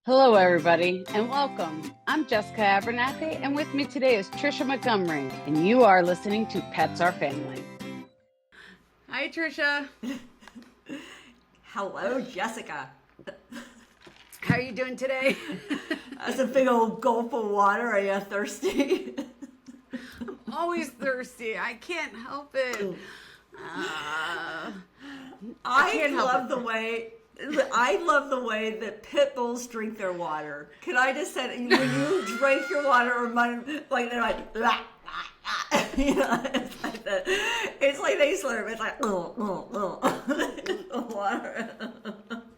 Hello, everybody, and welcome. I'm Jessica Abernathy, and with me today is Trisha Montgomery, and you are listening to Pets Are Family. Hi, Trisha. Hello, Jessica. How are you doing today? That's a big old gulp of water. Are you thirsty? I'm always thirsty. I can't help it. I love the way that pit bulls drink their water. Can I just say, when you drink your water, or like they're like, "La, la, la." You know, it's like that. It's like they slurp. It's like, water.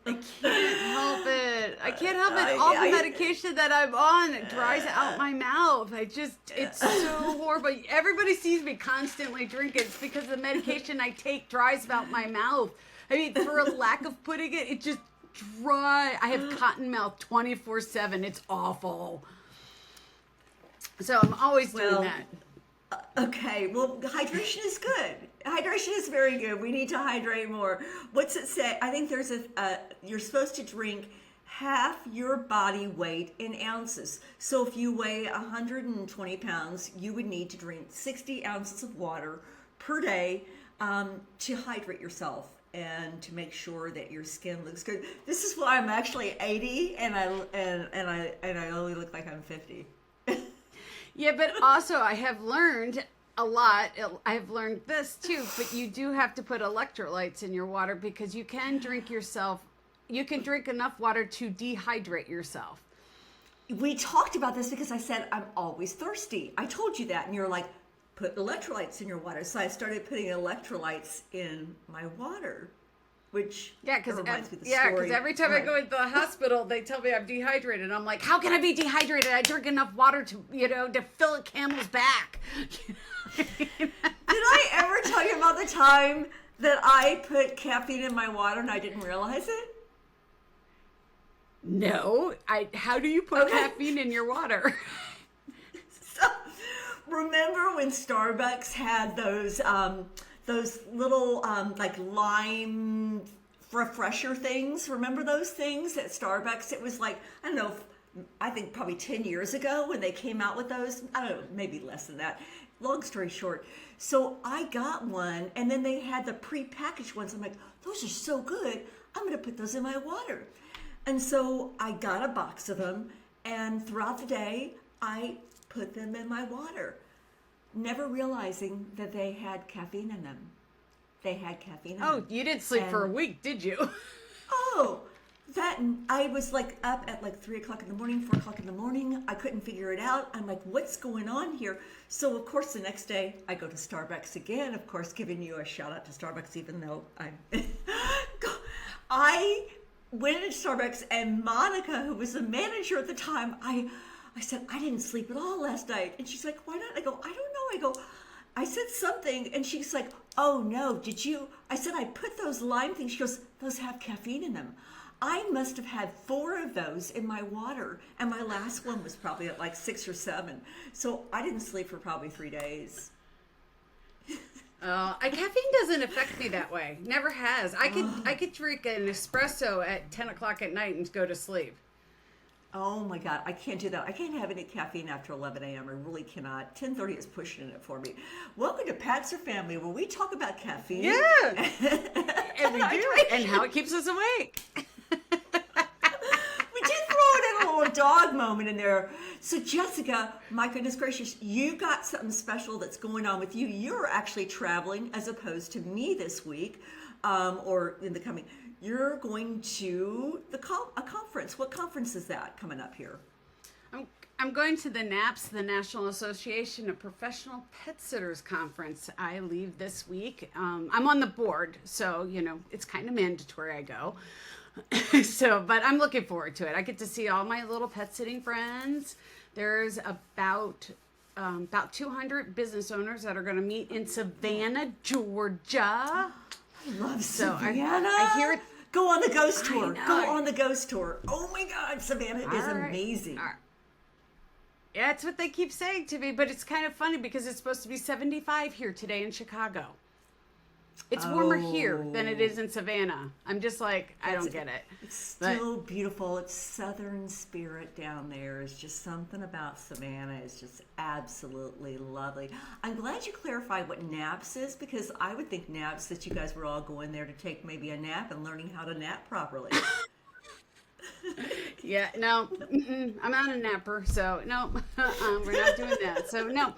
I can't help it. I can't help it. All the medication that I'm on dries out my mouth. It's so horrible. Everybody sees me constantly drinking. It's because the medication I take dries out my mouth. I mean, for a lack of putting it, it just dry. I have cotton mouth 24/7. It's awful. So I'm always doing that. Okay, well, hydration is good. Hydration is very good. We need to hydrate more. What's it say? I think there's you're supposed to drink half your body weight in ounces. So if you weigh 120 pounds, you would need to drink 60 ounces of water per day to hydrate yourself and to make sure that your skin looks good. This is why I'm actually 80 and I only look like I'm 50. Yeah, but also I have learned a lot. I've learned this too, but you do have to put electrolytes in your water because you can drink enough water to dehydrate yourself. We talked about this because I said I'm always thirsty. I told you that, and you're like, put electrolytes in your water. So I started putting electrolytes in my water, which because every time I go into the hospital, they tell me I'm dehydrated. I'm like, how can I be dehydrated? I drink enough water to fill a camel's back. Did I ever tell you about the time that I put caffeine in my water and I didn't realize it? No. How do you put caffeine in your water? So, remember when Starbucks had those little like lime refresher things? Remember those things at Starbucks? It was like, I don't know, I think probably 10 years ago when they came out with those. I don't know, maybe less than that. Long story short. So I got one, and then they had the pre-packaged ones. I'm like, those are so good. I'm going to put those in my water. And so I got a box of them, and throughout the day, I put them in my water, never realizing that they had caffeine in them. They had caffeine in them. Oh, you didn't sleep for a week, did you? Oh, I was like up at like 3 o'clock in the morning, 4 o'clock in the morning. I couldn't figure it out. I'm like, what's going on here? So of course the next day I go to Starbucks again, of course giving you a shout out to Starbucks, even though I went into Starbucks, and Monica, who was the manager at the time, I said, I didn't sleep at all last night. And she's like, why not? I go, I don't know. I said something, and she's like, oh no, did you? I said, I put those lime things. She goes, those have caffeine in them. I must have had 4 of those in my water, and my last one was probably at like 6 or 7. So I didn't sleep for probably 3 days. Caffeine doesn't affect me that way. Never has. I could drink an espresso at 10 o'clock at night and go to sleep. Oh my God, I can't do that. I can't have any caffeine after 11 a.m. I really cannot. 10:30 is pushing it for me. Welcome to Pets Are Family, where we talk about caffeine. Yeah, and we do, and how it keeps us awake. We did throw in a little dog moment in there. So Jessica, my goodness gracious, you got something special that's going on with you. You're actually traveling as opposed to me this week, or in the coming. You're going to a conference. What conference is that coming up here? I'm going to the NAPS, the National Association of Professional Pet Sitters Conference. I leave this week. I'm on the board, so it's kind of mandatory I go. But I'm looking forward to it. I get to see all my little pet sitting friends. There's about 200 business owners that are going to meet in Savannah, Georgia. I love Savannah. I hear it. Go on the ghost tour. Go on the ghost tour. Oh my God, Savannah is amazing. Right. Yeah, that's what they keep saying to me, but it's kind of funny because it's supposed to be 75 here today in Chicago. It's warmer here than it is in Savannah. I'm just like, I don't get it. It's still beautiful. It's Southern spirit down there. It's just something about Savannah. It's just absolutely lovely. I'm glad you clarified what naps is, because I would think naps that you guys were all going there to take maybe a nap and learning how to nap properly. Yeah, no, I'm not a napper, so no, we're not doing that. So no.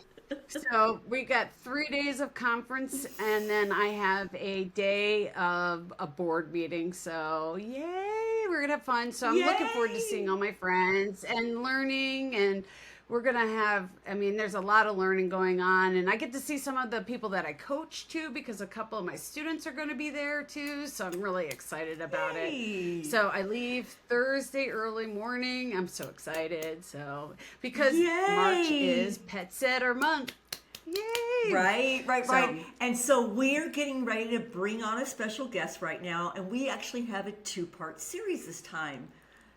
So we got 3 days of conference, and then I have a day of a board meeting. So yay, we're gonna have fun. So I'm looking forward to seeing all my friends and learning, and we're gonna have. I mean, there's a lot of learning going on, and I get to see some of the people that I coach too, because a couple of my students are going to be there too. So I'm really excited about it. So I leave Thursday early morning. I'm so excited. So because March is Pet Sitter Month. Yay! Right. And so we're getting ready to bring on a special guest right now, and we actually have a 2-part series this time.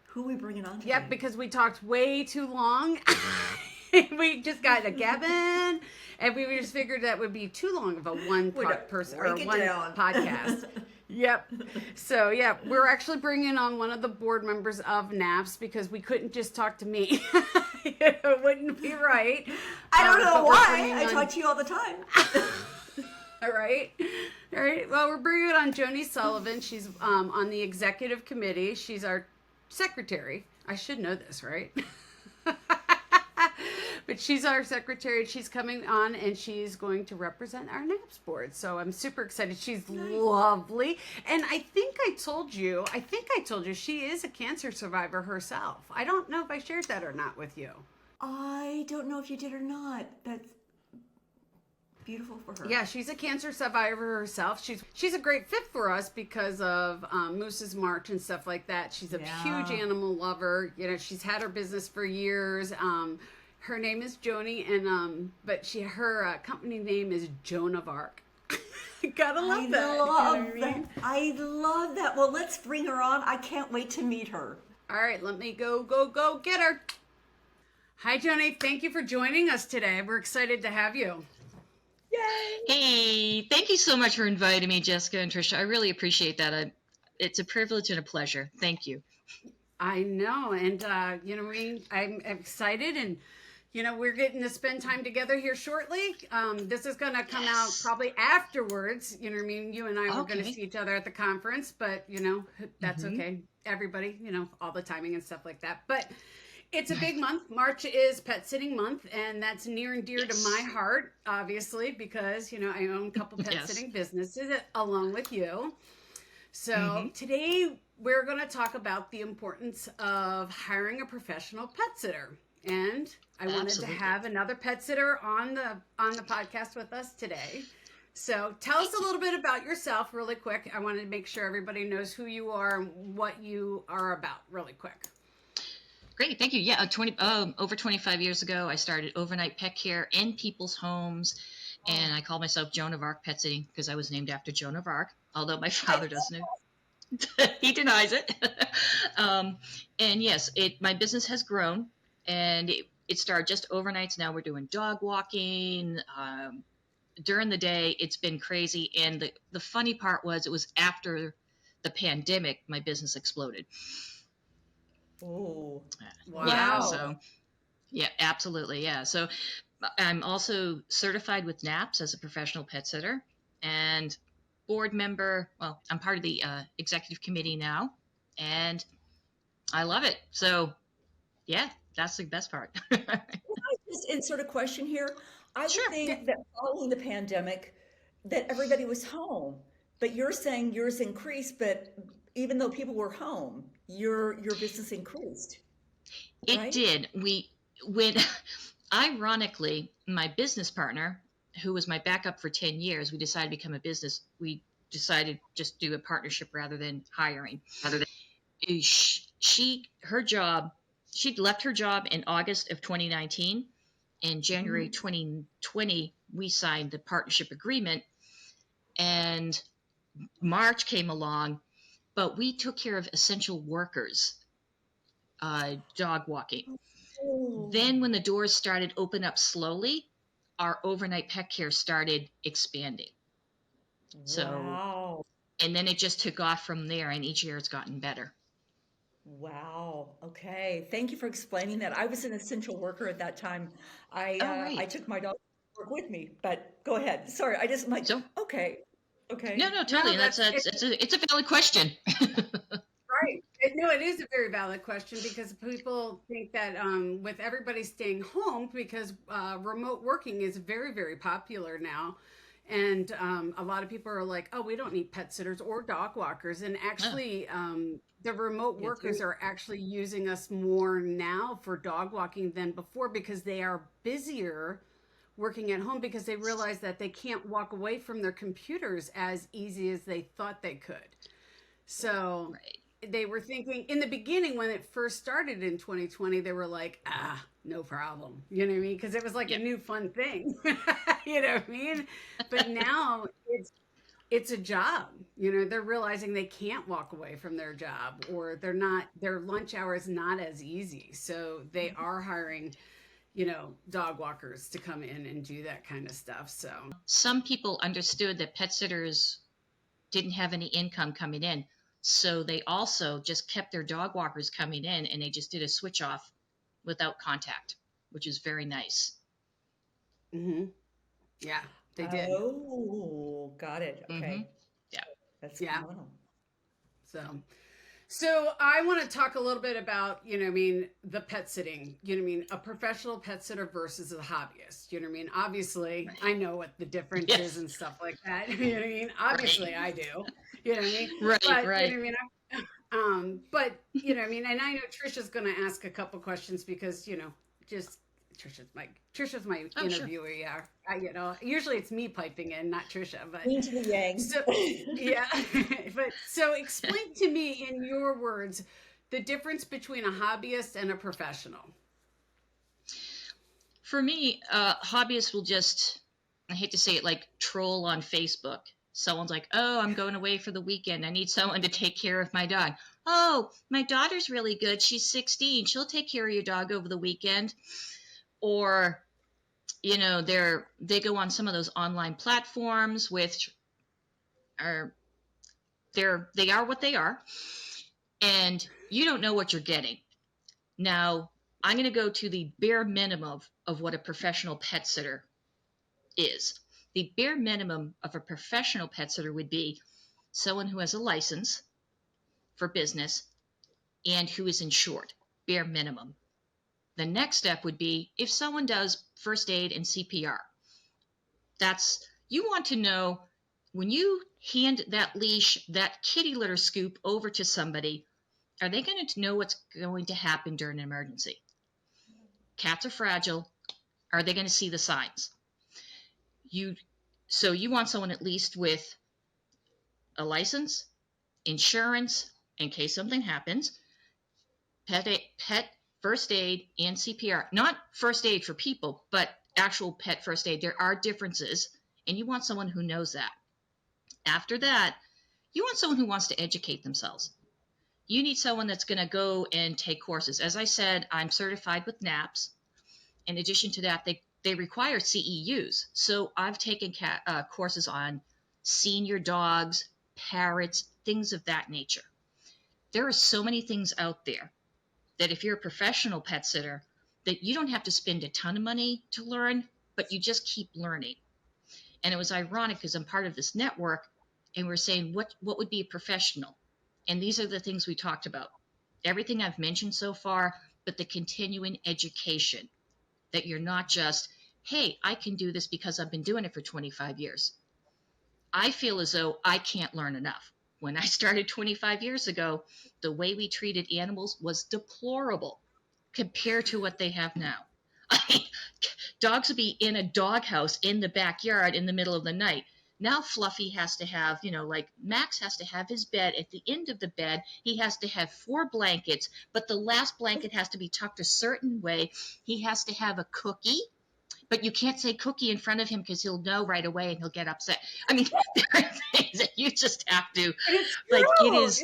Who are we bringing on today? Yep, because we talked way too long. We just got a Gavin, and we just figured that would be too long of a person or one podcast. Yep. So yeah, we're actually bringing on one of the board members of NAPS, because we couldn't just talk to me. It wouldn't be right. I don't know why. I talk to you all the time. All right. Well, we're bringing on Joni Sullivan. She's on the executive committee. She's our secretary. I should know this, right? But she's our secretary. She's coming on, and she's going to represent our NAPS board. So I'm super excited. She's lovely. And I think I told you, she is a cancer survivor herself. I don't know if I shared that or not with you. I don't know if you did or not. That's beautiful for her. Yeah, she's a cancer survivor herself. She's a great fit for us because of Moose's March and stuff like that. She's a huge animal lover. You know, she's had her business for years. Her name is Joni, and but her company name is Joan of Arc. Gotta love that. I love that. Well, let's bring her on. I can't wait to meet her. All right, let me go get her. Hi, Joni. Thank you for joining us today. We're excited to have you. Yay! Hey, thank you so much for inviting me, Jessica and Tricia. I really appreciate that. It's a privilege and a pleasure. Thank you. I know, and I'm excited, and we're getting to spend time together here shortly. This is going to come out probably afterwards. You know what I mean? You and I were going to see each other at the conference, but that's okay. Everybody, all the timing and stuff like that. But it's a big month. March is Pet Sitting Month, and that's near and dear to my heart, obviously, because, I own a couple pet sitting businesses along with you. So today we're going to talk about the importance of hiring a professional pet sitter. And I wanted to have another pet sitter on the podcast with us today. So tell us a little bit about yourself really quick. I wanted to make sure everybody knows who you are and what you are about really quick. Great, thank you. Yeah, over 25 years ago, I started overnight pet care in people's homes, and I called myself Joan of Arc Pet Sitting because I was named after Joan of Arc, although my father doesn't know. He denies it. And yes, my business has grown, and it started just overnights. Now we're doing dog walking. During the day, it's been crazy. And the funny part was, it was after the pandemic, my business exploded. Oh, wow. Yeah, so, yeah, absolutely. Yeah. So I'm also certified with NAPS as a professional pet sitter and board member. Well, I'm part of the executive committee now, and I love it. So, yeah, that's the best part. Can I just insert a question here? I would think that following the pandemic, that everybody was home, but you're saying yours increased, but even though people were home, your business increased. It did. Ironically, my business partner, who was my backup for 10 years, we decided to become a business. We decided just do a partnership rather than hiring. She'd left her job in August of 2019. In January 2020, we signed the partnership agreement, and March came along, but we took care of essential workers, dog walking. Oh. Then when the doors started open up slowly, our overnight pet care started expanding. So, Wow. and then it just took off from there, and each year it's gotten better. Wow. Okay. Thank you for explaining that. I was an essential worker at that time. Oh, I right. took my dog to work with me, but go ahead. Sorry, I just I'm like, So, okay. no, Okay. no, No, totally. And it's a valid question. right. No, it is a very valid question because people think that with everybody staying home, because remote working is very, very popular now. And a lot of people are like, oh, we don't need pet sitters or dog walkers. And Oh, actually, the remote You workers do. are actually using us more now for dog walking than before because they are busier working at home because they realize that they can't walk away from their computers as easy as they thought they could. So right. they were thinking in the beginning when it first started in 2020, they were like, no problem. You know what I mean? Because it was like a Yeah. new fun thing. You know what I mean? But now it's a job. You know, they're realizing they can't walk away from their job or their lunch hour is not as easy. So they are hiring, dog walkers to come in and do that kind of stuff. So Some people understood that pet sitters didn't have any income coming in. So they also just kept their dog walkers coming in, and they just did a switch off without contact, which is very nice. mhm. Yeah, they did. Oh, got it. Mm-hmm. Okay. Yeah. That's Yeah. phenomenal. So So I want to talk a little bit about, the pet sitting, a professional pet sitter versus a hobbyist. You know what I mean? Obviously, Right. I know what the difference is Yes. and stuff like that. You know what I mean? Right. Obviously, I do. You know what I mean? Right. But you know Right. what I mean? But and I know Trisha's going to ask a couple questions because just Trisha's my Oh, sure. interviewer. Yeah, usually it's me piping in, not Trisha. But Yin to the yang. so yeah, but so explain to me in your words the difference between a hobbyist and a professional. For me, hobbyists will just, I hate to say it, like troll on Facebook. Someone's like, oh, I'm going away for the weekend. I need someone to take care of my dog. Oh, my daughter's really good. She's 16. She'll take care of your dog over the weekend. Or, they go on some of those online platforms with, are, they are what they are. And you don't know what you're getting. Now, I'm going to go to the bare minimum of what a professional pet sitter is. The bare minimum of a professional pet sitter would be someone who has a license for business and who is insured. Bare minimum. The next step would be if someone does first aid and CPR. You want to know when you hand that leash, that kitty litter scoop over to somebody, are they going to know what's going to happen during an emergency? Cats are fragile. Are they going to see the signs? So you want someone at least with a license, insurance in case something happens, pet first aid, and CPR. Not first aid for people, but actual pet first aid. There are differences, and you want someone who knows that. After that, you want someone who wants to educate themselves. You need someone that's going to go and take courses. As I said, I'm certified with NAPS. In addition to that, they require CEUs. So I've taken courses on senior dogs, parrots, things of that nature. There are so many things out there that if you're a professional pet sitter, that you don't have to spend a ton of money to learn, but you just keep learning. And it was ironic because I'm part of this network, and we're saying what would be a professional, and these are the things we talked about. Everything I've mentioned so far, but the continuing education that you're not just, hey, I can do this because I've been doing it for 25 years. I feel as though I can't learn enough. When I started 25 years ago, the way we treated animals was deplorable compared to what they have now. I mean, dogs would be in a doghouse in the backyard in the middle of the night. Now Fluffy has to have, like Max has to have his bed. At the end of the bed, he has to have 4 blankets, but the last blanket has to be tucked a certain way. He has to have a cookie, but you can't say cookie in front of him because he'll know right away and he'll get upset. I mean, there are things that you just have to, And it's like, it true. is.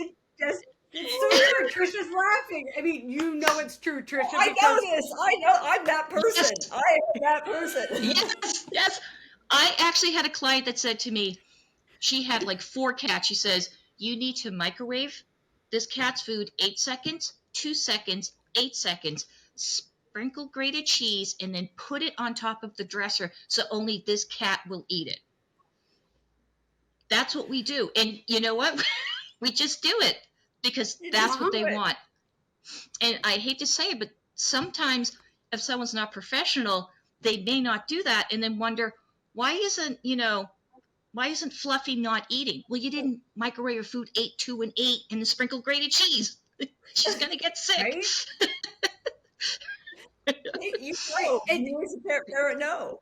It's so true. Trisha's laughing. I mean, it's true, Trisha, I because know this. I know I'm that person. Yes, I am that person. yes, yes. I actually had a client that said to me, She had like 4 cats. She says, you need to microwave this cat's food 8 seconds, 2 seconds, 8 seconds, sprinkle grated cheese, and then put it on top of the dresser so only this cat will eat it. That's what we do. And you know what? We just do it because that's what they want. And I hate to say it, but sometimes if someone's not professional, they may not do that and then wonder, why isn't Fluffy not eating? Well, you didn't microwave your food 8, 2, and 8 and then sprinkle grated cheese. She's going to get sick. Right? You know, you as a parent know.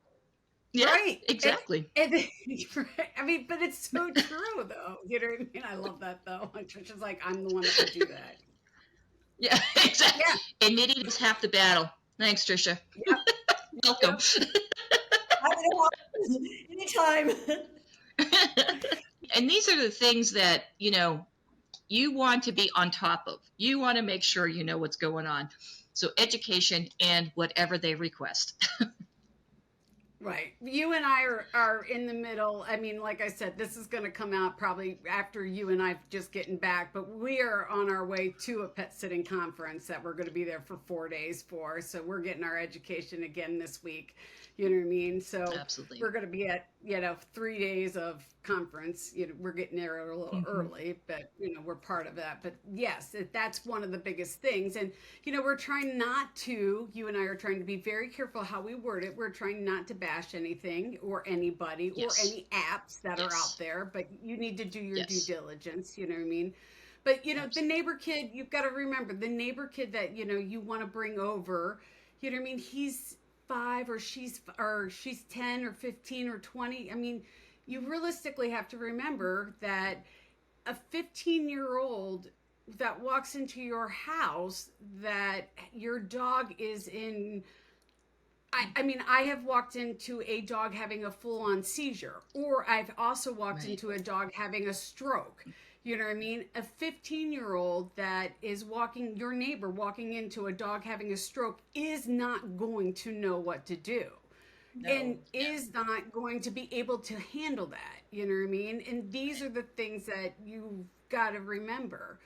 Yeah, right. exactly. I mean, but it's so true, though. You know what I mean? I love that, though. And Trisha's like, I'm the one that would do that. Yeah, exactly. Yeah. Admitting is half the battle. Thanks, Trisha. Yep. Welcome. Anytime. And these are the things that, you want to be on top of. You want to make sure you know what's going on. So education and whatever they request. Right. You and I are in the middle. I mean, like I said, this is going to come out probably after you and I just getting back, but we are on our way to a pet sitting conference that we're going to be there for 4 days for. So we're getting our education again this week. You know what I mean? So Absolutely. we're going to be at, 3 days of conference. We're getting there a little early, but, we're part of that. But yes, that's one of the biggest things. And, we're trying not to, you and I are trying to be very careful how we word it. We're trying not to bash anything or anybody or any apps that are out there, but you need to do your due diligence. You know what I mean? But, the neighbor kid, you've got to remember the neighbor kid that, you want to bring over, you know what I mean? He's 5 or she's 10 or 15 or 20. I mean, you realistically have to remember that a 15-year-old that walks into your house that your dog is in. I mean, I have walked into a dog having a full-on seizure, or I've also walked into a dog having a stroke. You know what I mean? A 15-year-old that is your neighbor walking into a dog having a stroke is not going to know what to do. No. And is not going to be able to handle that. You know what I mean? And these are the things that you've got to remember.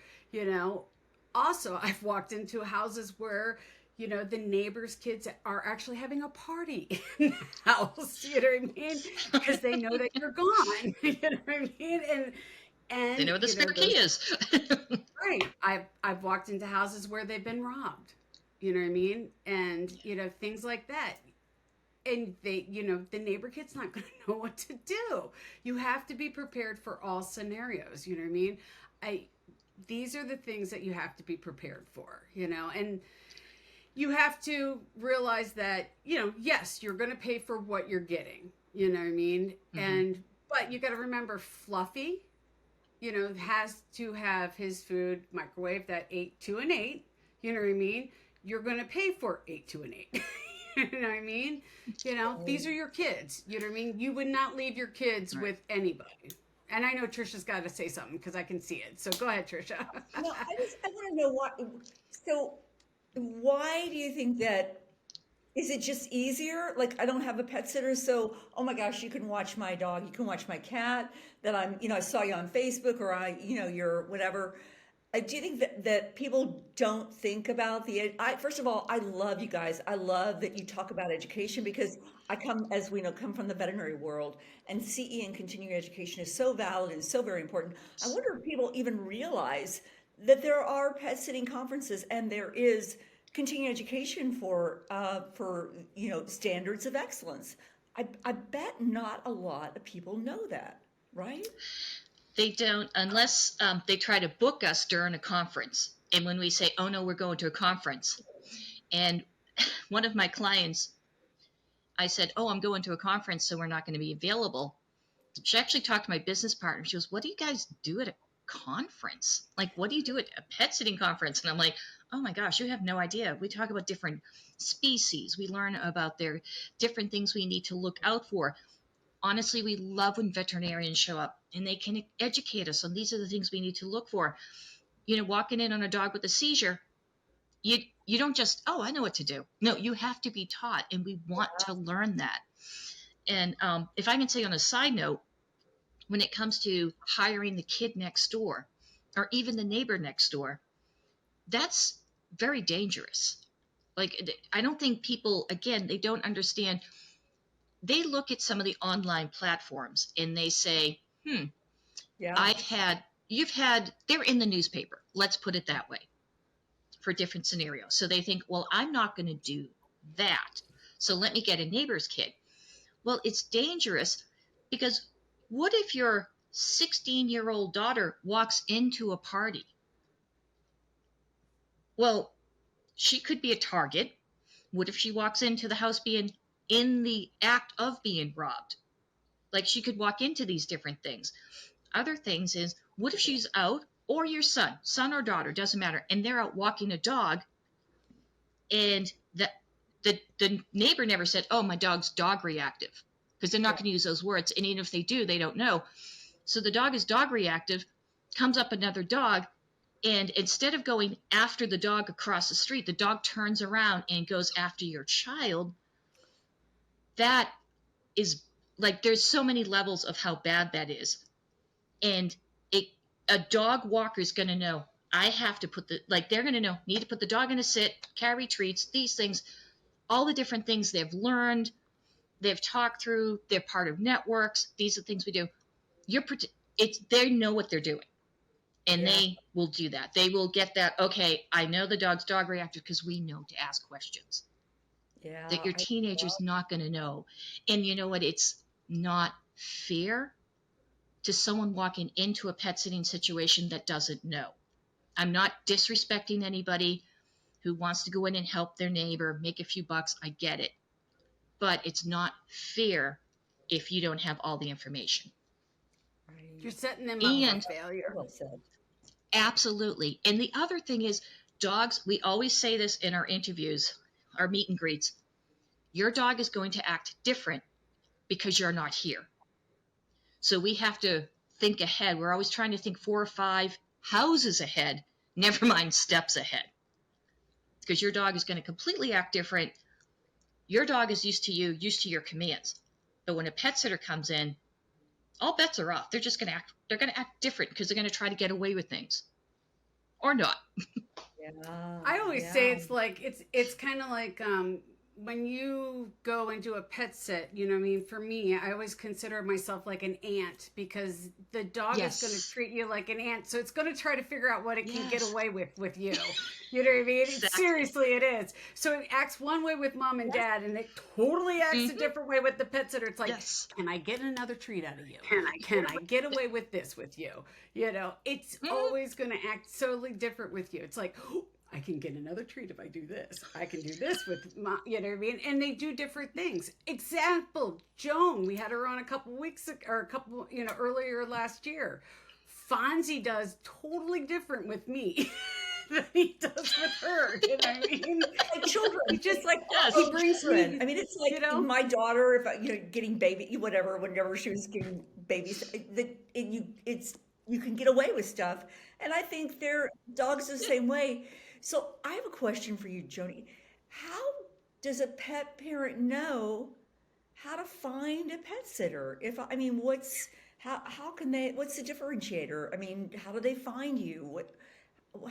Also, I've walked into houses where, the neighbors' kids are actually having a party in the house. You know what I mean? Because they know that you're gone. You know what I mean? And they know the spare key is. Right. I've walked into houses where they've been robbed. You know what I mean? And, things like that. And they, the neighbor kid's not going to know what to do. You have to be prepared for all scenarios. You know what I mean? These are the things that you have to be prepared for, and you have to realize that, yes, you're going to pay for what you're getting. You know what I mean? But you got to remember Fluffy, has to have his food microwaved at 8, 2, and 8. You know what I mean? You're going to pay for 8, 2, and 8. You know what I mean? These are your kids. You know what I mean? You would not leave your kids with anybody. And I know Trisha's got to say something because I can see it. So go ahead, Trisha. No, I want to know why do you think that? Is it just easier? Like, I don't have a pet sitter, so, oh my gosh, you can watch my dog, you can watch my cat, that I saw you on Facebook, or you're whatever. Do you think that people don't think about first of all, I love you guys. I love that you talk about education, because I come from the veterinary world, and CE and continuing education is so valid and so very important. I wonder if people even realize that there are pet sitting conferences and there is continuing education for standards of excellence. I bet not a lot of people know that, right? They don't, unless they try to book us during a conference. And when we say, oh no, we're going to a conference. And one of my clients, I said, oh, I'm going to a conference, so we're not going to be available. She actually talked to my business partner. She goes, what do you guys do at a conference? Like, what do you do at a pet sitting conference? And I'm like, oh my gosh, you have no idea. We talk about different species. We learn about their different things we need to look out for. Honestly, we love when veterinarians show up and they can educate us on these are the things we need to look for. Walking in on a dog with a seizure, you don't just, oh, I know what to do. No, you have to be taught, and we want to learn that. And if I can say on a side note, when it comes to hiring the kid next door or even the neighbor next door, that's very dangerous. Like, I don't think people, again, they don't understand. They look at some of the online platforms and they say, Yeah. they're in the newspaper. Let's put it that way for different scenarios. So they think, well, I'm not going to do that. So let me get a neighbor's kid. Well, it's dangerous because what if your 16-year-old daughter walks into a party? Well, she could be a target. What if she walks into the house being in the act of being robbed? Like, she could walk into these different things. Other things is, what if she's out, or your son or daughter, doesn't matter, and they're out walking a dog, and the neighbor never said, oh, my dog's dog reactive, because they're not going to use those words, and even if they do, they don't know. So the dog is dog reactive, comes up another dog, and instead of going after the dog across the street, the dog turns around and goes after your child. That is, like, there's so many levels of how bad that is. And a dog walker is going to know, I have to they're going to know, need to put the dog in a sit, carry treats, these things, all the different things they've learned, they've talked through, they're part of networks. These are things we do. They know what they're doing. And they will do that. They will get that, okay, I know the dog's dog reactive because we know to ask questions. Yeah. That your teenager's not going to know. And you know what? It's not fair to someone walking into a pet sitting situation that doesn't know. I'm not disrespecting anybody who wants to go in and help their neighbor, make a few bucks. I get it. But it's not fair if you don't have all the information. You're setting them up for failure. Well said. Absolutely. And the other thing is, dogs, we always say this in our interviews, our meet and greets, your dog is going to act different because you're not here. So we have to think ahead. We're always trying to think 4 or 5 houses ahead, never mind steps ahead. Because your dog is going to completely act different. Your dog is used to you, used to your commands. But when a pet sitter comes in, all bets are off. They're going to act different because they're going to try to get away with things. Or not. Yeah. I always say it's kind of like when you go into a pet sit, you know what I mean? For me, I always consider myself like an ant because the dog is going to treat you like an ant. So it's going to try to figure out what it can get away with you. You know what I mean? Exactly. Seriously, it is. So it acts one way with mom and dad, and it totally acts a different way with the pet sitter. It's like, can I get another treat out of you? Can I get away with this with you? You know, it's always going to act totally different with you. It's like, I can get another treat if I do this. I can do this with mom, you know what I mean? And they do different things. Example, Joan, we had her on a couple weeks ago, or earlier last year. Fonzie does totally different with me than he does with her. You know what I mean? Like children. He just like, He brings me. I mean, it's like, you know? my daughter, if getting baby, whenever she was getting babies, you can get away with stuff. And I think their dogs are the same way. So I have a question for you, Joni. How does a pet parent know how to find a pet sitter? What's the differentiator? I mean, how do they find you?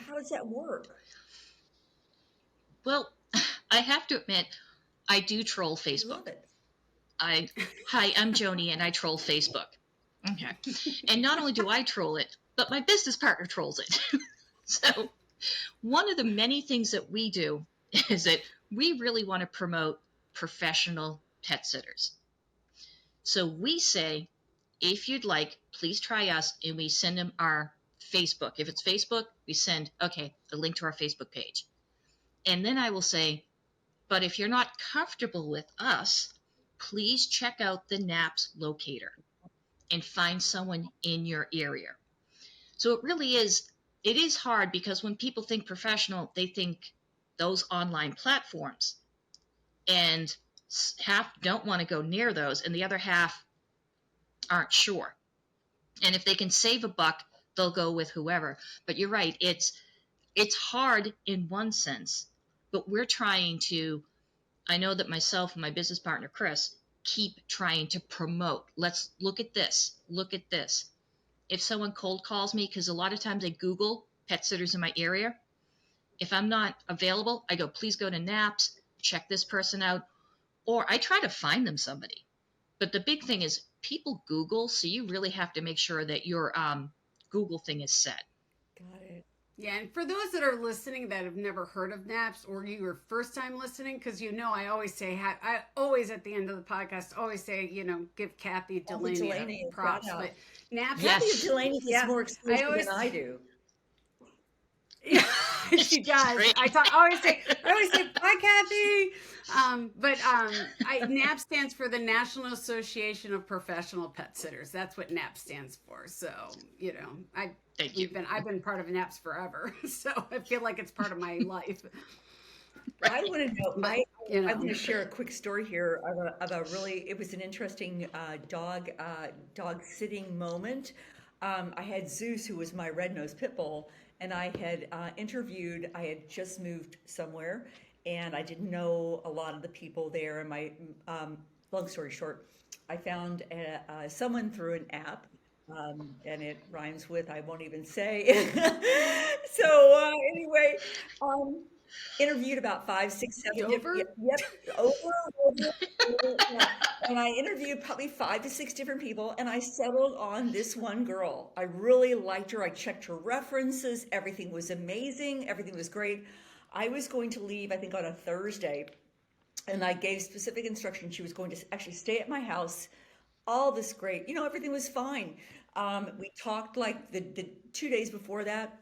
How does that work? Well, I have to admit, I do troll Facebook. Love it. Hi, I'm Joni, and I troll Facebook. Okay. And not only do I troll it, but my business partner trolls it. So one of the many things that we do is that we really want to promote professional pet sitters. So we say, if you'd like, please try us, and we send them our Facebook. If it's Facebook, we send, the link to our Facebook page. And then I will say, but if you're not comfortable with us, please check out the NAPS locator and find someone in your area. So it is hard because when people think professional, they think those online platforms, and half don't want to go near those, and the other half aren't sure. And if they can save a buck, they'll go with whoever. But you're right, it's hard in one sense, but we're trying to, I know that myself and my business partner, Chris, keep trying to promote. Let's look at this. Look at this. If someone cold calls me, because a lot of times I Google pet sitters in my area, if I'm not available, I go, please go to Naps, check this person out, or I try to find them somebody. But the big thing is people Google, so you really have to make sure that your Google thing is set. Got it. Yeah, and for those that are listening that have never heard of Naps, or you were first time listening, because I always say, I always at the end of the podcast always say, give Kathy Delaney props. But Naps, Kathy Yes. Delaney is Yeah, more I exclusive always- than I do. yeah, she does. Great. I always say, bye, Kathy. NAP stands for the National Association of Professional Pet Sitters. That's what NAP stands for. So, Thank you. I've been part of NAPS forever, so I feel like it's part of my life. I want to know. I You know. want to share a quick story here of a really. It was an interesting dog sitting moment. I had Zeus, who was my red-nosed pit bull, and I had interviewed. I had just moved somewhere, and I didn't know a lot of the people there. And my long story short, I found someone through an app. And it rhymes with I won't even say. So anyway, interviewed about 5, 6, 7 Dover? different. Yep, over. Yeah. And I interviewed probably 5 to 6 different people, and I settled on this one girl. I really liked her. I checked her references. Everything was amazing. Everything was great. I was going to leave, I think, on a Thursday, and I gave specific instructions. She was going to actually stay at my house. All this great, everything was fine. We talked like the 2 days before that.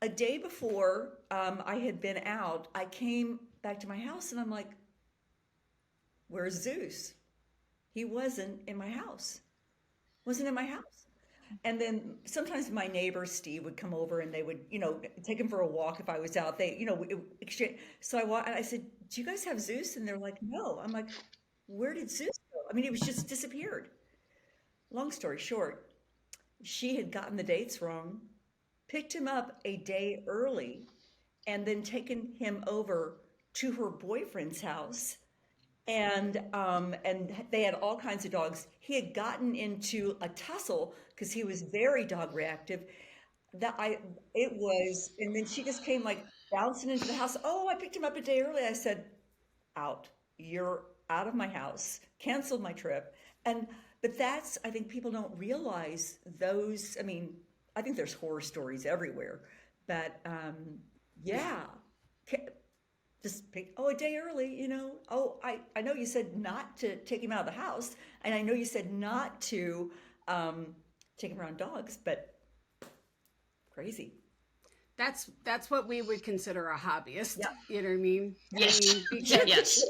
A day before I had been out, I came back to my house and I'm like, where's Zeus? He wasn't in my house. Wasn't in my house. And then sometimes my neighbor Steve would come over and they would, take him for a walk if I was out. They, exchange. So I said, do you guys have Zeus? And they're like, no. I'm like, where did Zeus go? I mean, he was just disappeared. Long story short, she had gotten the dates wrong, picked him up a day early, and then taken him over to her boyfriend's house. And they had all kinds of dogs. He had gotten into a tussle because he was very dog reactive. And then she just came like bouncing into the house. Oh, I picked him up a day early. I said, out. You're out of my house. Canceled my trip. But I think people don't realize those. I mean, I think there's horror stories everywhere, but yeah, just pick, a day early, Oh, I know you said not to take him out of the house, and I know you said not to take him around dogs, but crazy. That's what we would consider a hobbyist. Yeah. You know what I mean? Yes. I mean, because Yes.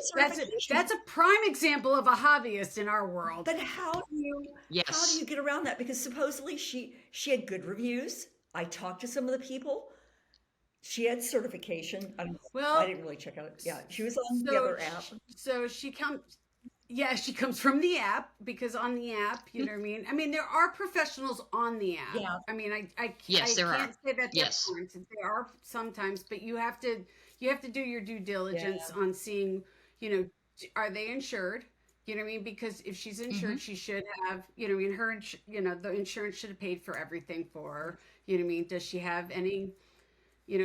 that's a prime example of a hobbyist in our world. But how do Yes. you get around that? Because supposedly she had good reviews. I talked to some of the people. She had certification. Well, I didn't really check out. Yeah, she was on the other app. So she comes from the app, because on the app, you know what I mean? I mean, there are professionals on the app. Yeah. I mean, I Yes, there can't are. say that Yes. there aren't. There are sometimes, but you have to do your due diligence on seeing, are they insured? You know what I mean? Because if she's insured, she should have, the insurance should have paid for everything for her. You know what I mean? Does she have any,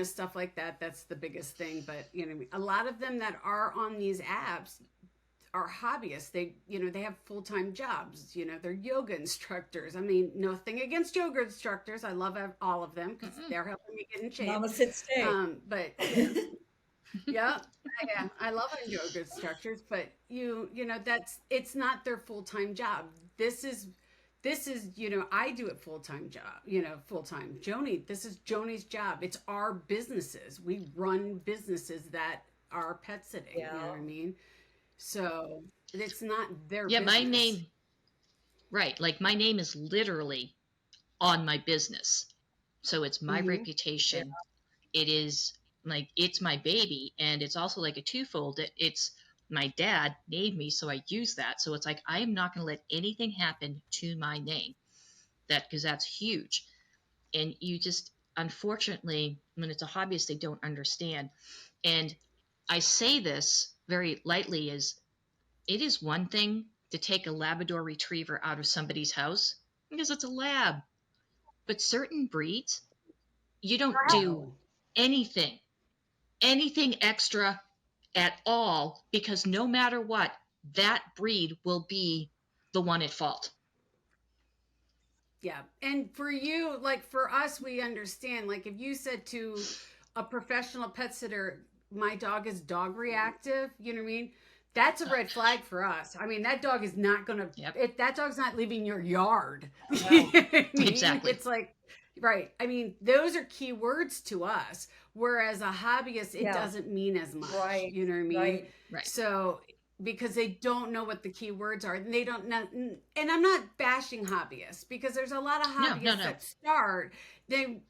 stuff like that? That's the biggest thing. But, a lot of them that are on these apps are hobbyists. They have full-time jobs. They're yoga instructors. I mean, nothing against yoga instructors. I love all of them because they're helping me get in shape. Mama sit stay. But yeah, I love our yoga instructors. But it's not their full-time job. This is I do it full-time job. Full-time. This is Joni's job. It's our businesses. We run businesses that are pet sitting. Yeah. You know what I mean? So it's not their Yeah, business. my name, right. Like my name is literally on my business. So it's my reputation. It is like, it's my baby. And it's also like a twofold. It's my dad named me, so I use that. So it's like, I am not going to let anything happen to my name, because that's huge. And you just, unfortunately, when it's a hobbyist, they don't understand. And I say this very lightly, is it is one thing to take a Labrador retriever out of somebody's house because it's a lab. But certain breeds, you don't do No. anything extra at all, because no matter what, that breed will be the one at fault. Yeah. And for you, like for us, we understand. Like if you said to a professional pet sitter, my dog is dog reactive, you know what I mean? That's a red flag for us. I mean, that dog is not going to, Yep. if that dog's not leaving your yard. No. You know what I mean? Exactly. It's like, right. I mean, those are key words to us. Whereas a hobbyist, it Yeah. doesn't mean as much. Right. You know what I mean? Right. Right. So because they don't know what the key words are, and they don't know. And I'm not bashing hobbyists, because there's a lot of hobbyists no. that start they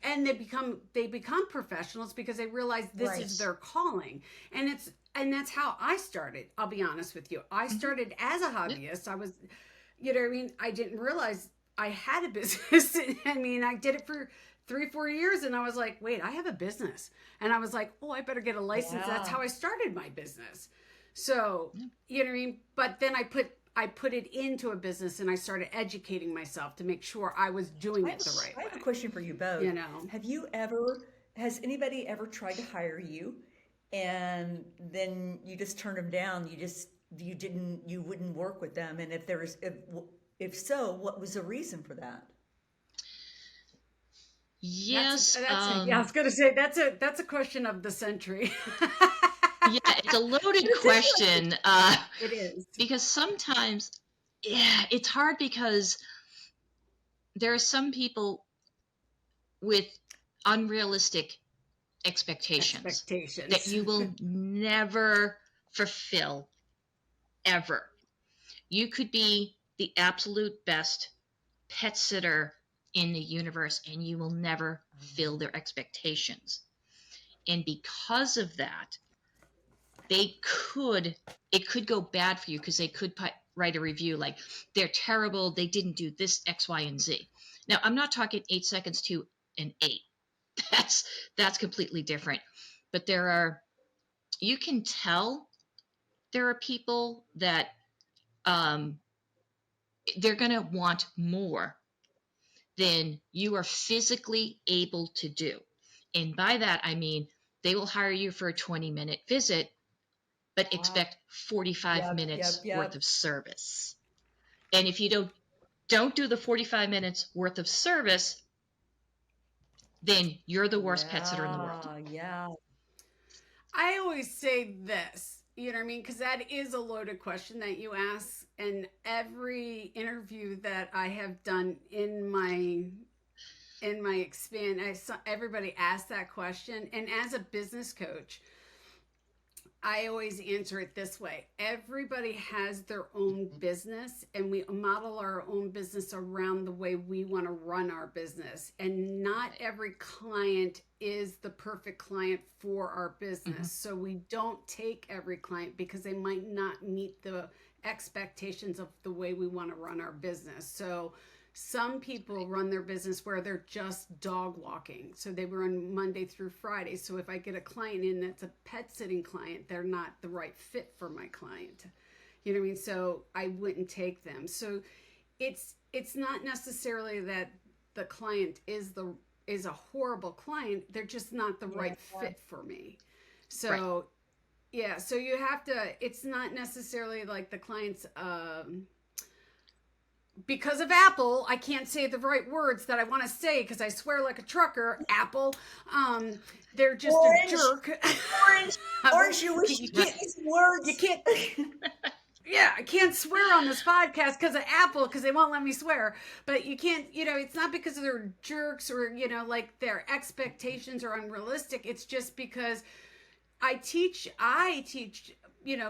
become professionals because they realize this Right. is their calling, and that's how I started. I'll be honest with you. I started as a hobbyist. I was, you know what I mean? I didn't realize I had a business. I mean, I did it for 3-4 years, and I was like, wait, I have a business. And I was like, oh, I better get a license. Yeah. That's how I started my business. So, you know what I mean? But then I put it into a business, and I started educating myself to make sure I was doing it the right I have a way. question for you both. You know. Has anybody ever tried to hire you, and then you just turned them down? You wouldn't work with them, and if so, what was the reason for that? Yes. Yeah, I was gonna say that's a question of the century. Yeah, it's a loaded question. It is. Because sometimes, yeah, it's hard because there are some people with unrealistic expectations that you will never fulfill, ever. You could be the absolute best pet sitter in the universe, and you will never fill their expectations. And because of that, it could go bad for you, because they could write a review like, they're terrible, they didn't do this, X, Y, and Z. Now, I'm not talking 8 seconds to an 8. That's completely different. But you can tell there are people that they're going to want more than you are physically able to do. And by that, I mean, they will hire you for a 20-minute visit, but expect 45 minutes worth of service. And if you don't do the 45 minutes worth of service, then you're the worst pet sitter in the world. Yeah. I always say this, you know what I mean? Because that is a loaded question that you ask. And every interview that I have done in my everybody asks that question. And as a business coach, I always answer it this way. Everybody has their own business, and we model our own business around the way we want to run our business. And not every client is the perfect client for our business. Mm-hmm. So we don't take every client because they might not meet the expectations of the way we want to run our business. So some people run their business where they're just dog walking. So they run Monday through Friday. So if I get a client in that's a pet sitting client, they're not the right fit for my client. You know what I mean? So I wouldn't take them. So it's not necessarily that the client is a horrible client. They're just not the right fit for me. So yeah, so you have to, it's not necessarily like the client's because of Apple, I can't say the right words that I want to say because I swear like a trucker. Apple, they're just a jerk. Orange, you wish you can't use words. You can't. Yeah, I can't swear on this podcast because of Apple, because they won't let me swear. But you can't, it's not because they're jerks or, like their expectations are unrealistic. It's just because I teach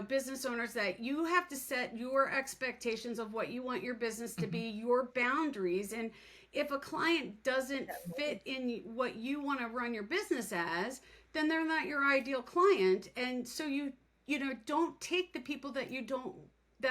business owners that you have to set your expectations of what you want your business to be, your boundaries. And if a client doesn't fit in what you want to run your business as, then they're not your ideal client. And so you don't take the people that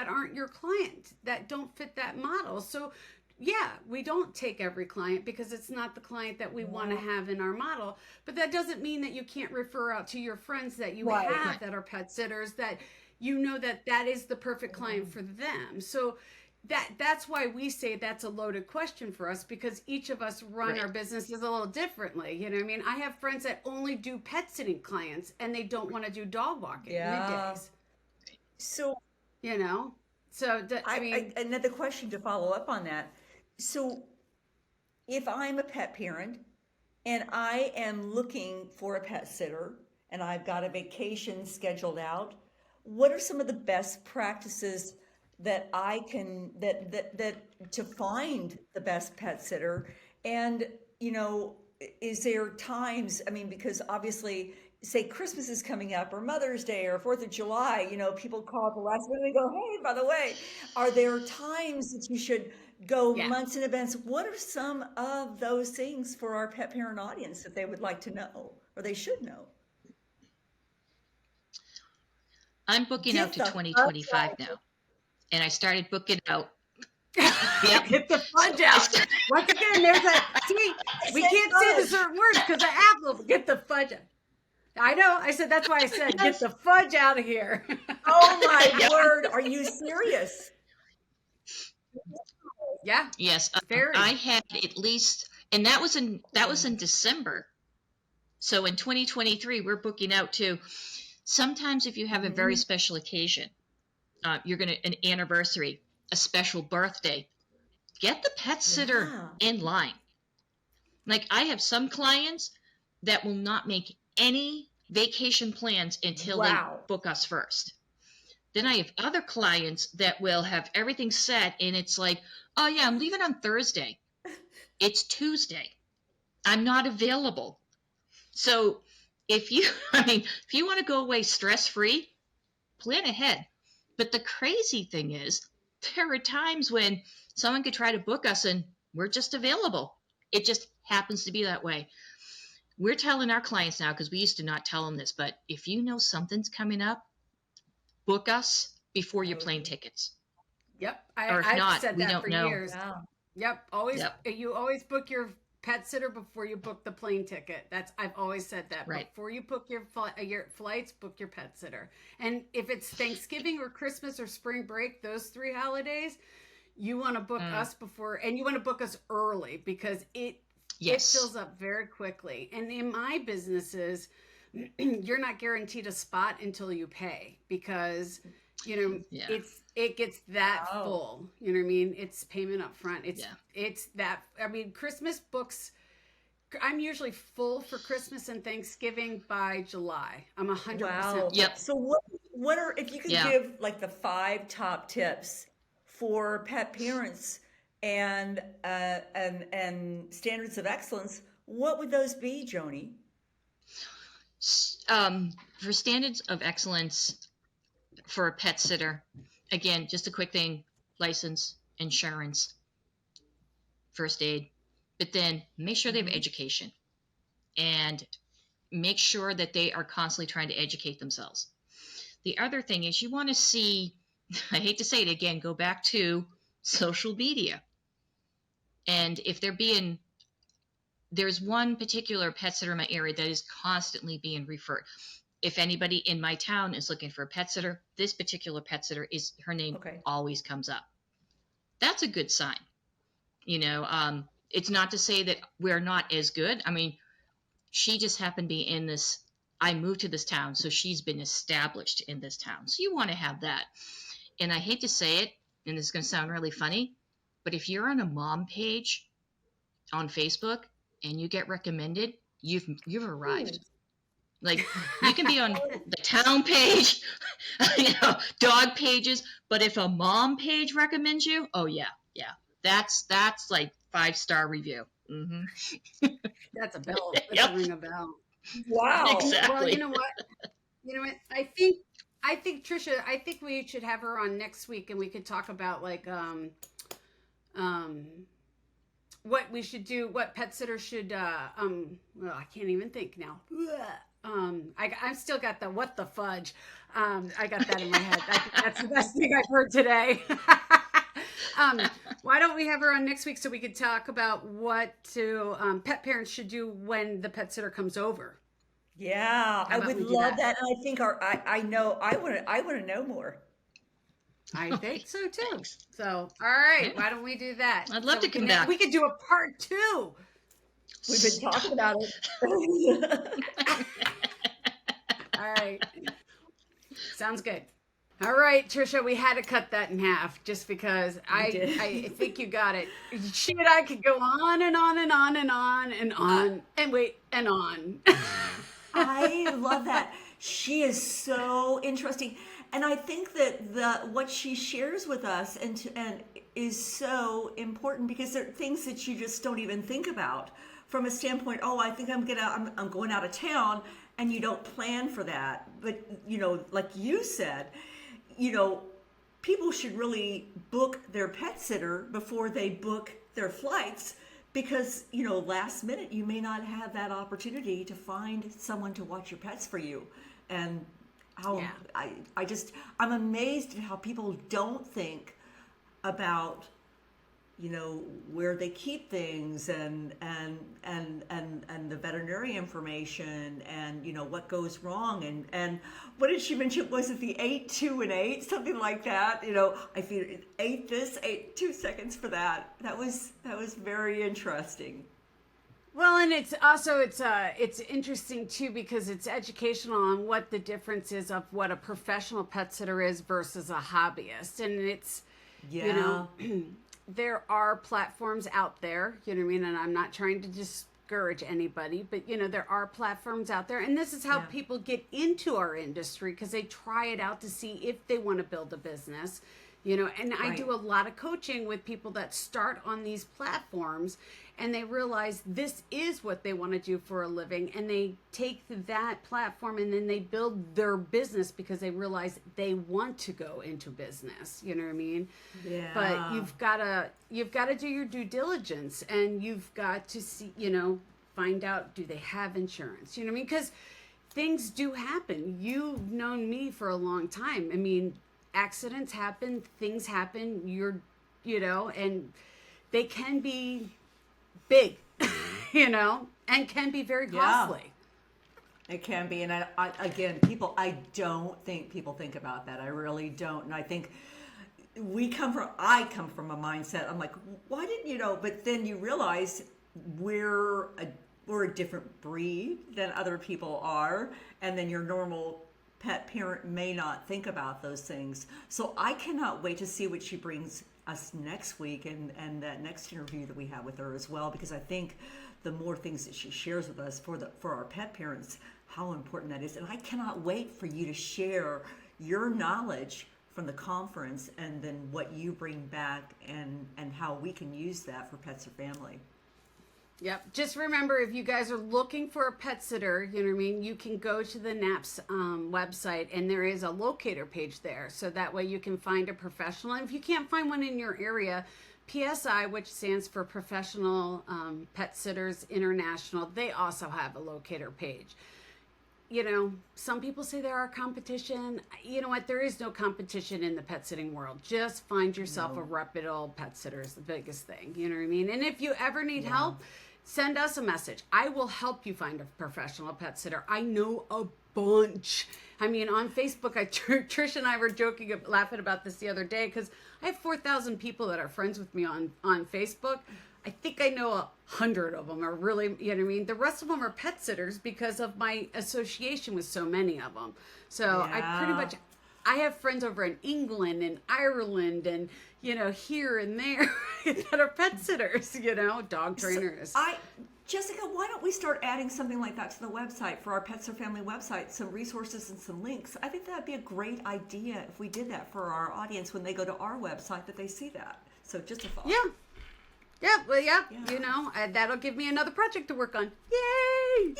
aren't your client, that don't fit that model. So yeah, we don't take every client because it's not the client that we want to have in our model. But that doesn't mean that you can't refer out to your friends that you have that are pet sitters, that you know that is the perfect client for them. So that's why we say that's a loaded question for us, because each of us run our businesses a little differently. You know what I mean? I have friends that only do pet sitting clients and they don't want to do dog walking middays. So, You know? So I mean, another question to follow up on that. So, if I'm a pet parent and I am looking for a pet sitter and I've got a vacation scheduled out, what are some of the best practices that I can that to find the best pet sitter? And is there times, I mean, because obviously, say Christmas is coming up or Mother's Day or 4th of July, people call at the last minute and go, hey, by the way, are there times that you should go months in advance? What are some of those things for our pet parent audience that they would like to know or they should know? I'm booking out to 2025 now. And I started booking out. Yep. Get the fudge out. Once again, there's that. See, we can't say the certain words because of Apple. Get the fudge out. I know. I said, that's why I said, get the fudge out of here. Oh my word. Are you serious? Yeah. Yes. Very. I had at least, and that was in December. So in 2023, we're booking out to, sometimes if you have a very special occasion, you're going to, an anniversary, a special birthday, get the pet sitter in line. Like, I have some clients that will not make any vacation plans until they book us first. Then I have other clients that will have everything set and it's like, oh yeah, I'm leaving on Thursday. It's Tuesday. I'm not available. So if you want to go away stress-free, plan ahead. But the crazy thing is, there are times when someone could try to book us and we're just available. It just happens to be that way. We're telling our clients now, because we used to not tell them this, but if you know something's coming up, book us before your plane tickets. Yep. I've said that for know. years. Wow. Yep. You always book your pet sitter before you book the plane ticket. I've always said that. Right. Before you book your flights, book your pet sitter. And if it's Thanksgiving or Christmas or spring break, those 3 holidays, you want to book us before, and you want to book us early, because it fills up very quickly. And in my businesses, you're not guaranteed a spot until you pay, because it gets that full. You know what I mean? It's payment up front. It's that. I mean, Christmas books, I'm usually full for Christmas and Thanksgiving by July. I'm 100%. Yep. So what are, if you could give like the 5 top tips for pet parents and standards of excellence, what would those be, Joni? For standards of excellence for a pet sitter, again, just a quick thing: license, insurance, first aid, but then make sure they have education, and make sure that they are constantly trying to educate themselves. The other thing is, you want to see, I hate to say it again, go back to social media. And if there's one particular pet sitter in my area that is constantly being referred. If anybody in my town is looking for a pet sitter, this particular pet sitter her name always comes up. That's a good sign. It's not to say that we're not as good. I mean, she just happened to be in this, I moved to this town, so she's been established in this town. So you want to have that. And I hate to say it, and this is going to sound really funny, but if you're on a mom page on Facebook and you get recommended, you've arrived. Like, you can be on the town page, dog pages, but if a mom page recommends you, oh yeah, that's like 5-star review. Mm-hmm. That's a bell. That's a ring a bell. Wow. Exactly. Well, you know what? I think Trisha, I think we should have her on next week, and we could talk about like what we should do, what pet sitter should well, I can't even think now. I still got the what the fudge. I got that in my head. That's the best thing I've heard today. Why don't we have her on next week so we could talk about what pet parents should do when the pet sitter comes over? Yeah, How I about would we do love that? that, and I think I want to know more. I Okay, think so too. thanks. So, all right, Yeah, why don't we do that? I'd love So to come back. we could do a part two. We've been talking Stop. about it. All right, sounds good. All right, Trisha, we had to cut that in half just because We I did. think you got it. She and I could go on and on and on and on and Uh, on and wait and on. I love that. She is so interesting, and I think that the what she shares with us and is so important because there are things that you just don't even think about from a standpoint. Oh, I think I'm going out of town, and you don't plan for that. But like you said, you know, people should really book their pet sitter before they book their flights because last minute you may not have that opportunity to find someone to watch your pets for you. And how Yeah. I'm amazed at how people don't think about where they keep things and the veterinary information and what goes wrong and what did she mention, was it the 8 2 and 8, something like that? I feel it ate this, ate 2 seconds for that. That was very interesting. Well, and it's also it's interesting too because it's educational on what the difference is of what a professional pet sitter is versus a hobbyist, and it's you Yeah. know there are platforms out there, you know what I mean, and I'm not trying to discourage anybody, but there are platforms out there, and this is how Yeah. people get into our industry because they try it out to see if they want to build a business. And I Right. do a lot of coaching with people that start on these platforms and they realize this is what they want to do for a living and they take that platform and then they build their business because they realize they want to go into business, you know what I mean? Yeah. But you've got to do your due diligence and you've got to see, find out, do they have insurance, you know what I mean? Because things do happen. You've known me for a long time. I mean, accidents happen, things happen, and they can be big, and can be very Yeah. costly. It can be, and again, I don't think people think about that. I really don't, and I think I come from a mindset. I'm like, why didn't you know? But then you realize we're a different breed than other people are, and then your normal pet parent may not think about those things. So I cannot wait to see what she brings us next week and that next interview that we have with her as well, because I think the more things that she shares with us for our pet parents, how important that is. And I cannot wait for you to share your knowledge from the conference and then what you bring back and how we can use that for Pets or Family. Yep. Just remember, if you guys are looking for a pet sitter, you know what I mean, you can go to the NAP's website and there is a locator page there. So that way you can find a professional. And if you can't find one in your area, PSI, which stands for Professional Pet Sitters International, they also have a locator page. Some people say there are competition. You know what? There is no competition in the pet sitting world. Just find yourself a reputable pet sitter is the biggest thing. You know what I mean? And if you ever need help, send us a message. I will help you find a professional pet sitter. I know a bunch. I mean, on Facebook, Trish and I were laughing about this the other day because I have 4,000 people that are friends with me on Facebook. I think I know 100 of them are really, you know what I mean? The rest of them are pet sitters because of my association with so many of them. So I have friends over in England and Ireland and, here and there that are pet sitters, dog trainers. Jessica, why don't we start adding something like that to the website for our Pets or Family website, some resources and some links? I think that'd be a great idea if we did that for our audience when they go to our website, that they see that. So just a thought. Yeah. Yeah, well, that'll give me another project to work on. Yay! Yay!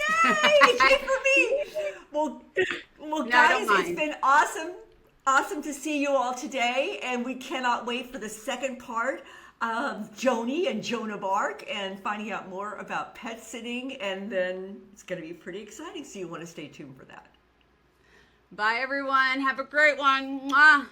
Yay for me! Well, No, guys, don't mind. it's been awesome. Awesome to see you all today, and we cannot wait for the second part of Joni and Joan of Arc and finding out more about pet sitting, and then it's going to be pretty exciting, so you want to stay tuned for that. Bye, everyone. Have a great one. Mwah.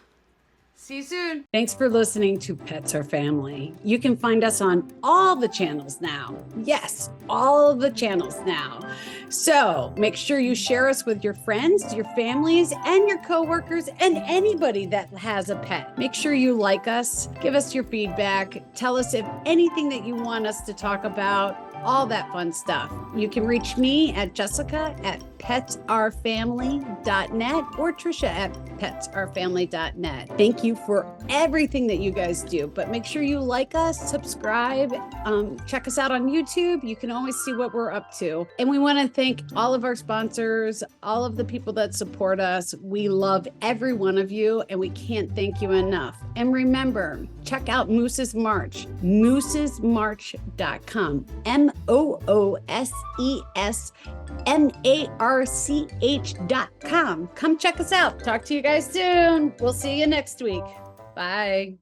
See you soon. Thanks for listening to Pets Are Family. You can find us on all the channels now. Yes, all the channels now. So make sure you share us with your friends, your families, and your coworkers, and anybody that has a pet. Make sure you like us, give us your feedback, tell us if anything that you want us to talk about, all that fun stuff. You can reach me at jessica@petsourfamily.net or trisha@petsourfamily.net. Thank you for everything that you guys do, but make sure you like us, subscribe, check us out on YouTube. You can always see what we're up to. And we want to thank all of our sponsors, all of the people that support us. We love every one of you, and we can't thank you enough. And remember, check out Moose's March, moosesmarch.com, moosesmarch.com. Come check us out. Talk to you guys soon. We'll see you next week. Bye.